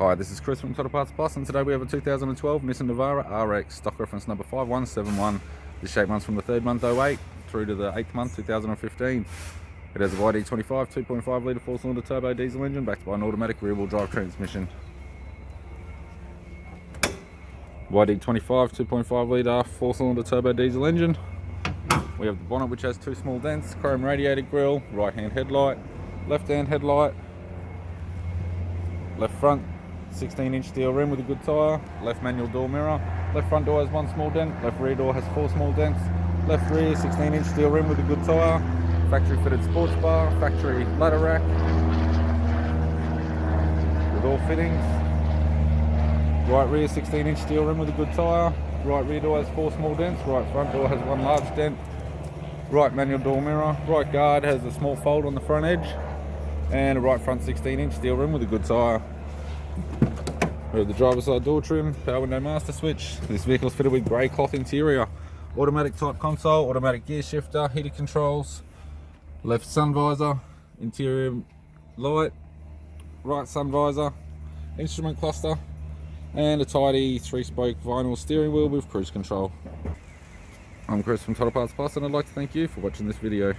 Hi, this is Chris from Total Parts Plus, and today we have a 2012 Nissan Navara RX, stock reference number 5171. This shape runs from the 3rd month 08 through to the 8th month 2015. It has a YD25 2.5 litre 4-cylinder turbo diesel engine backed by an automatic rear-wheel drive transmission. YD25 2.5 litre 4-cylinder turbo diesel engine. We have the bonnet, which has 2 small dents, chrome radiator grille, right-hand headlight, left-hand headlight, left front 16-inch steel rim with a good tyre, left manual door mirror, left front door has 1 small dent, left rear door has 4 small dents, left rear 16-inch steel rim with a good tyre, factory fitted sports bar, factory ladder rack with all fittings, right rear 16-inch steel rim with a good tyre, right rear door has 4 small dents, right front door has 1 large dent, right manual door mirror, right guard has a small fold on the front edge, and a right front 16-inch steel rim with a good tyre. We have the driver's side door trim, power window master switch. This vehicle is fitted with grey cloth interior, automatic type console, automatic gear shifter, heated controls, left sun visor, interior light, right sun visor, instrument cluster, and a tidy 3-spoke vinyl steering wheel with cruise control. I'm Chris from Total Parts Plus, and I'd like to thank you for watching this video.